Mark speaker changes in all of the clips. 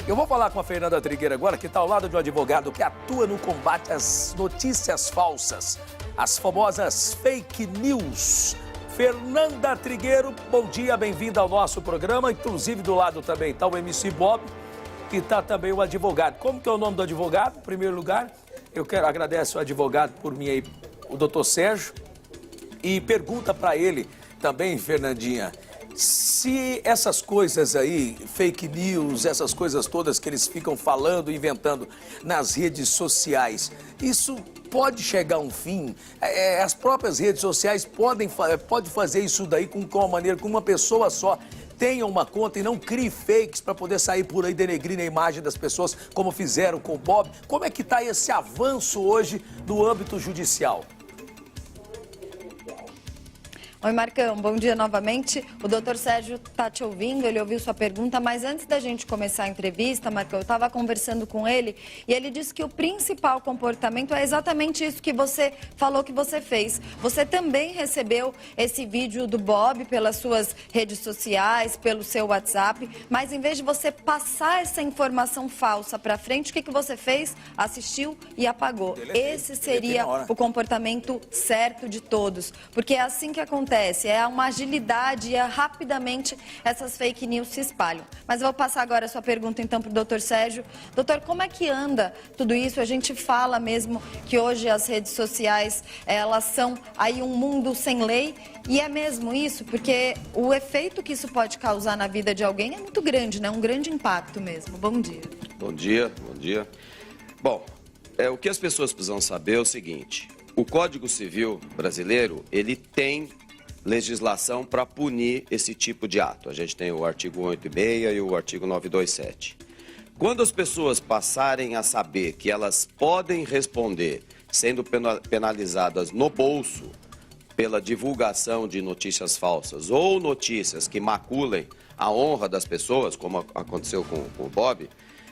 Speaker 1: Eu vou falar com a Fernanda Trigueiro agora, que está ao lado de um advogado que atua no combate às notícias falsas, as famosas fake news. Fernanda Trigueiro, bom dia, bem-vinda ao nosso programa. Inclusive do lado também está o MC Bob, que está também o advogado. Como que é o nome do advogado, em primeiro lugar? Eu agradeço o advogado por mim aí, o doutor Sérgio, e pergunta para ele também, Fernandinha, se essas coisas aí, fake news, essas coisas todas que eles ficam falando, inventando nas redes sociais, isso pode chegar a um fim? As próprias redes sociais podem fazer isso daí com uma maneira, com uma pessoa só tenha uma conta e não crie fakes para poder sair por aí denegrindo a imagem das pessoas, como fizeram com o Bob. Como é que está esse avanço hoje no âmbito judicial?
Speaker 2: Oi, Marcão, bom dia novamente. O doutor Sérgio está te ouvindo, ele ouviu sua pergunta, mas antes da gente começar a entrevista, Marcão, eu estava conversando com ele e ele disse que o principal comportamento é exatamente isso que você falou que você fez. Você também recebeu esse vídeo do Bob pelas suas redes sociais, pelo seu WhatsApp, mas em vez de você passar essa informação falsa para frente, o que você fez? Assistiu e apagou. Esse seria o comportamento certo de todos, porque é assim que acontece. É uma agilidade e rapidamente essas fake news se espalham. Mas eu vou passar agora a sua pergunta então para o doutor Sérgio. Doutor, como é que anda tudo isso? A gente fala mesmo que hoje as redes sociais, elas são aí um mundo sem lei. E é mesmo isso, porque o efeito que isso pode causar na vida de alguém é muito grande, né? Um grande impacto mesmo. Bom dia.
Speaker 3: Bom dia, bom dia. Bom, o que as pessoas precisam saber é o seguinte: o Código Civil brasileiro, ele tem legislação para punir esse tipo de ato. A gente tem o artigo 186 e o artigo 927. Quando as pessoas passarem a saber que elas podem responder sendo penalizadas no bolso pela divulgação de notícias falsas ou notícias que maculem a honra das pessoas, como aconteceu com o Bob,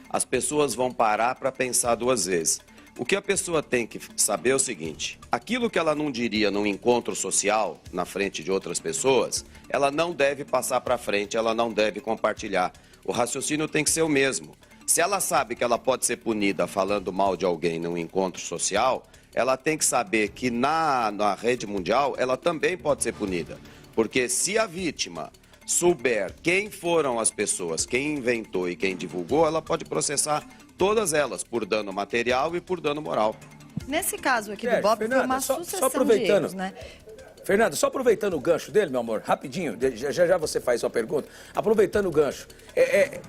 Speaker 3: as pessoas vão parar para pensar duas vezes. O que a pessoa tem que saber é o seguinte: aquilo que ela não diria num encontro social, na frente de outras pessoas, ela não deve passar para frente, ela não deve compartilhar. O raciocínio tem que ser o mesmo. Se ela sabe que ela pode ser punida falando mal de alguém num encontro social, ela tem que saber que na rede mundial ela também pode ser punida. Porque se a vítima souber quem foram as pessoas, quem inventou e quem divulgou, ela pode processar todas elas, por dano material e por dano moral.
Speaker 2: Nesse caso aqui do Bob,
Speaker 1: Fernanda,
Speaker 2: foi uma
Speaker 1: só
Speaker 2: sucessão
Speaker 1: aproveitando,
Speaker 2: de erros, né?
Speaker 1: Fernanda, só aproveitando o gancho dele, meu amor, rapidinho, já você faz sua pergunta. Aproveitando o gancho,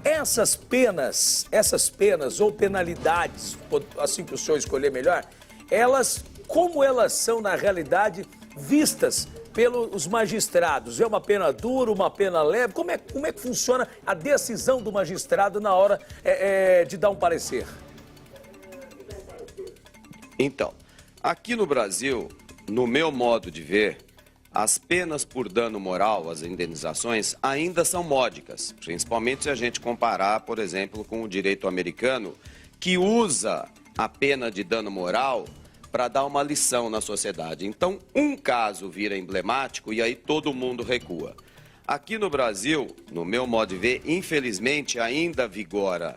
Speaker 1: essas penas ou penalidades, assim que o senhor escolher melhor, como elas são na realidade vistas pelos magistrados? É uma pena dura, uma pena leve? Como é que funciona a decisão do magistrado na hora de dar um parecer?
Speaker 3: Então, aqui no Brasil, no meu modo de ver, as penas por dano moral, as indenizações, ainda são módicas, principalmente se a gente comparar, por exemplo, com o direito americano, que usa a pena de dano moral para dar uma lição na sociedade. Então, um caso vira emblemático e aí todo mundo recua. Aqui no Brasil, no meu modo de ver, infelizmente ainda vigora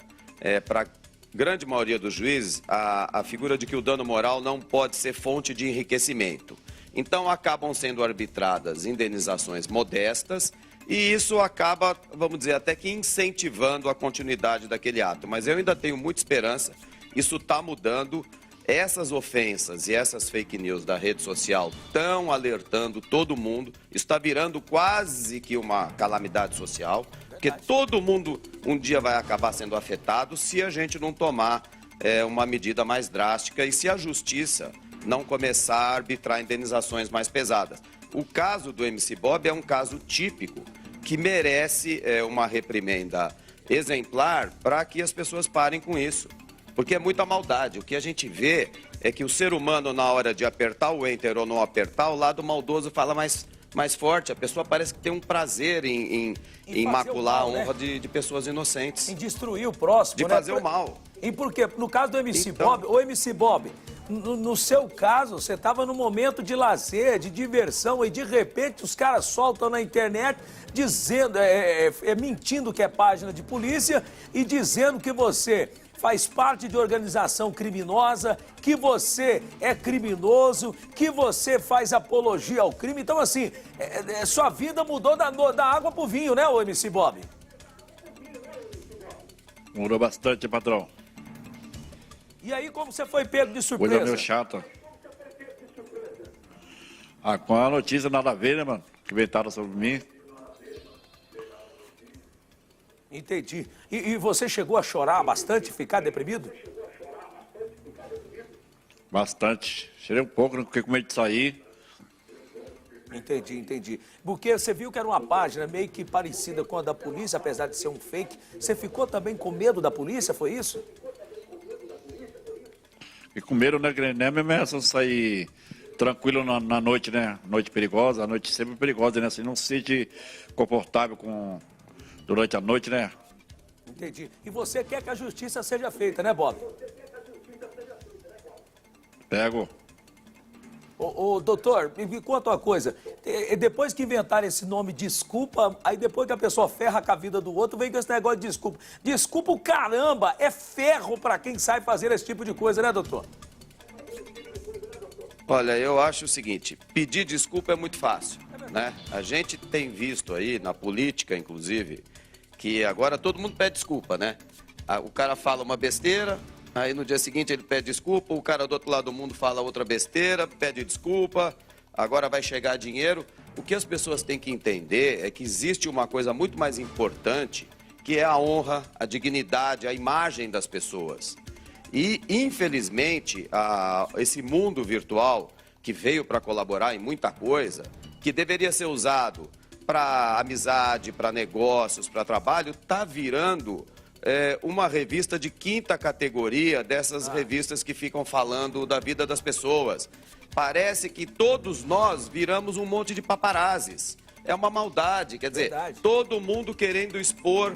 Speaker 3: para a grande maioria dos juízes a figura de que o dano moral não pode ser fonte de enriquecimento. Então, acabam sendo arbitradas indenizações modestas e isso acaba, vamos dizer, até que incentivando a continuidade daquele ato. Mas eu ainda tenho muita esperança, isso está mudando. Essas ofensas e essas fake news da rede social estão alertando todo mundo. Isso está virando quase que uma calamidade social, porque todo mundo um dia vai acabar sendo afetado se a gente não tomar uma medida mais drástica e se a justiça não começar a arbitrar indenizações mais pesadas. O caso do MC Bob é um caso típico que merece uma reprimenda exemplar para que as pessoas parem com isso. Porque é muita maldade. O que a gente vê é que o ser humano, na hora de apertar o enter ou não apertar, o lado maldoso fala mais forte. A pessoa parece que tem um prazer em macular a honra, né, de pessoas inocentes.
Speaker 1: Em destruir o próximo,
Speaker 3: de fazer o mal.
Speaker 1: E por quê? No caso do MC Bob, o MC Bob, no seu caso, você estava num momento de lazer, de diversão, e de repente os caras soltam na internet dizendo, mentindo que é página de polícia e dizendo que você faz parte de organização criminosa, que você é criminoso, que você faz apologia ao crime. Então, assim, sua vida mudou da água pro vinho, né, ô MC Bob?
Speaker 4: Mudou bastante, patrão.
Speaker 1: E aí, como você foi pego de surpresa?
Speaker 4: Coisa meio chata. Com a notícia nada a ver, né, mano? Que inventaram sobre mim.
Speaker 1: Entendi. E você chegou a chorar bastante, ficar deprimido?
Speaker 4: Bastante. Chorei um pouco, não fiquei com medo de sair.
Speaker 1: Entendi. Porque você viu que era uma página meio que parecida com a da polícia, apesar de ser um fake. Você ficou também com medo da polícia, foi isso?
Speaker 4: E com medo, né? Não é mesmo essa sair tranquilo na noite, né? Noite perigosa, a noite sempre perigosa, né? Assim, não se sente confortável durante a noite, né?
Speaker 1: Entendi. E você quer que a justiça seja feita, né, Bob?
Speaker 4: Pego.
Speaker 1: Ô, doutor, me conta uma coisa. Depois que inventaram esse nome desculpa, aí depois que a pessoa ferra com a vida do outro, vem com esse negócio de desculpa. Desculpa o caramba, é ferro pra quem sabe fazer esse tipo de coisa, né, doutor?
Speaker 3: Olha, eu acho o seguinte, pedir desculpa é muito fácil, né? A gente tem visto aí, na política, inclusive, que agora todo mundo pede desculpa, né? O cara fala uma besteira, aí no dia seguinte ele pede desculpa, o cara do outro lado do mundo fala outra besteira, pede desculpa, agora vai chegar dinheiro. O que as pessoas têm que entender é que existe uma coisa muito mais importante, que é a honra, a dignidade, a imagem das pessoas. E, infelizmente, esse mundo virtual, que veio para colaborar em muita coisa, que deveria ser usado para amizade, para negócios, para trabalho, está virando uma revista de quinta categoria dessas revistas que ficam falando da vida das pessoas. Parece que todos nós viramos um monte de paparazzis. É uma maldade, quer dizer, todo mundo querendo expor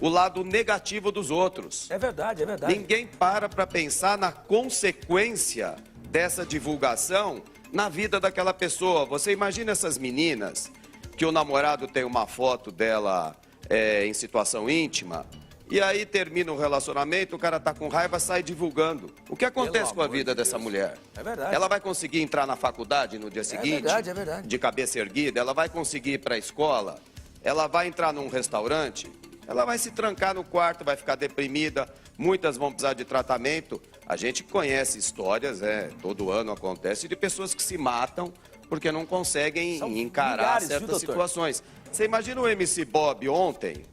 Speaker 3: o lado negativo dos outros.
Speaker 1: É verdade.
Speaker 3: Ninguém para pensar na consequência dessa divulgação na vida daquela pessoa. Você imagina essas meninas que o namorado tem uma foto dela em situação íntima e aí termina o relacionamento, o cara tá com raiva, sai divulgando. O que acontece com a vida dessa mulher?
Speaker 1: É verdade.
Speaker 3: Ela vai conseguir entrar na faculdade no dia seguinte?
Speaker 1: É verdade.
Speaker 3: De cabeça erguida? Ela vai conseguir ir para a escola? Ela vai entrar num restaurante? Ela vai se trancar no quarto, vai ficar deprimida, muitas vão precisar de tratamento. A gente conhece histórias, todo ano acontece, de pessoas que se matam porque não conseguem encarar certas situações. Você imagina o MC Bob ontem,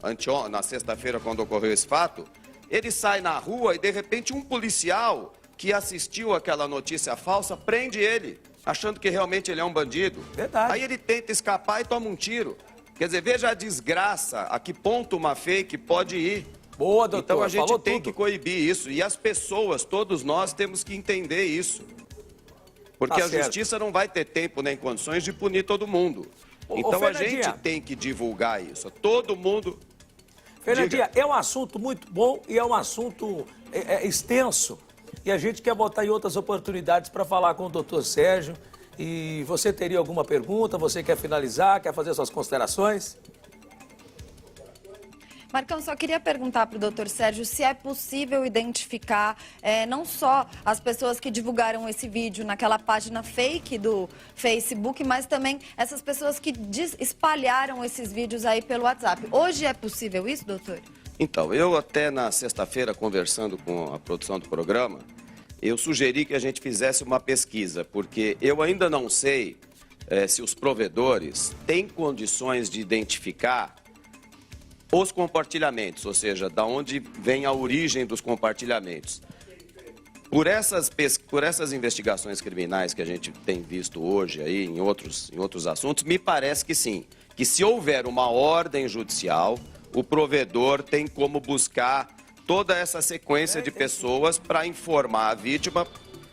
Speaker 3: na sexta-feira, quando ocorreu esse fato, ele sai na rua e, de repente, um policial que assistiu aquela notícia falsa prende ele, achando que realmente ele é um bandido.
Speaker 1: Verdade.
Speaker 3: Aí ele tenta escapar e toma um tiro. Quer dizer, veja a desgraça, a que ponto uma fake pode ir.
Speaker 1: Boa, doutor.
Speaker 3: Então a gente
Speaker 1: falou
Speaker 3: tem
Speaker 1: tudo.
Speaker 3: que coibir isso. E as pessoas, todos nós, temos que entender isso. Porque
Speaker 1: Tá
Speaker 3: a
Speaker 1: certo.
Speaker 3: justiça não vai ter tempo nem condições de punir todo mundo. Então a gente tem que divulgar isso. Todo mundo...
Speaker 1: Fernandinha, é um assunto muito bom e é um assunto extenso. E a gente quer botar em outras oportunidades para falar com o doutor Sérgio. E você teria alguma pergunta? Você quer finalizar? Quer fazer suas considerações?
Speaker 2: Marcão, só queria perguntar para o doutor Sérgio se é possível identificar não só as pessoas que divulgaram esse vídeo naquela página fake do Facebook, mas também essas pessoas que espalharam esses vídeos aí pelo WhatsApp. Hoje é possível isso, doutor?
Speaker 3: Então, eu até na sexta-feira, conversando com a produção do programa, eu sugeri que a gente fizesse uma pesquisa, porque eu ainda não sei se os provedores têm condições de identificar os compartilhamentos, ou seja, da onde vem a origem dos compartilhamentos. Por essas investigações criminais que a gente tem visto hoje aí em outros assuntos, me parece que sim, que se houver uma ordem judicial, o provedor tem como buscar toda essa sequência de pessoas para informar a vítima,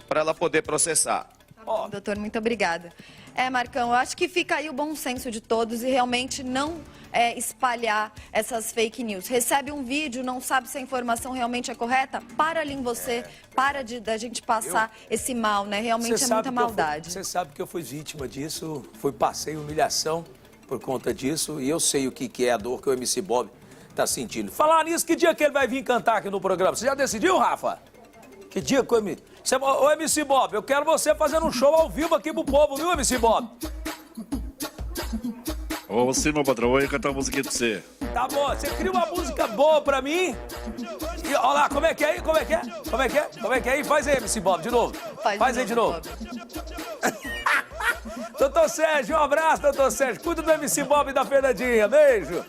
Speaker 3: para ela poder processar.
Speaker 2: Doutor, muito obrigada. Marcão, eu acho que fica aí o bom senso de todos e realmente não espalhar essas fake news. Recebe um vídeo, não sabe se a informação realmente é correta? Para ali em você, para da gente passar esse mal, né? Realmente é muita maldade.
Speaker 1: Você sabe que eu fui vítima disso, passei humilhação por conta disso e eu sei o que é a dor que o MC Bob tá sentindo. Falar nisso, que dia que ele vai vir cantar aqui no programa? Você já decidiu, Rafa? Que dia que o MC... Ô, MC Bob, eu quero você fazendo um show ao vivo aqui pro povo, viu, MC Bob?
Speaker 4: Ô, você, meu patrão, eu vou cantar uma musiquinha pra você.
Speaker 1: Tá bom, você cria uma música boa pra mim. E olha lá, como é que é aí? Como é que é? Como é que é? Como é que é aí? Faz aí, MC Bob, de novo. Faz aí de novo. Doutor Sérgio, um abraço, doutor Sérgio. Cuida do MC Bob e da Fernandinha. Beijo.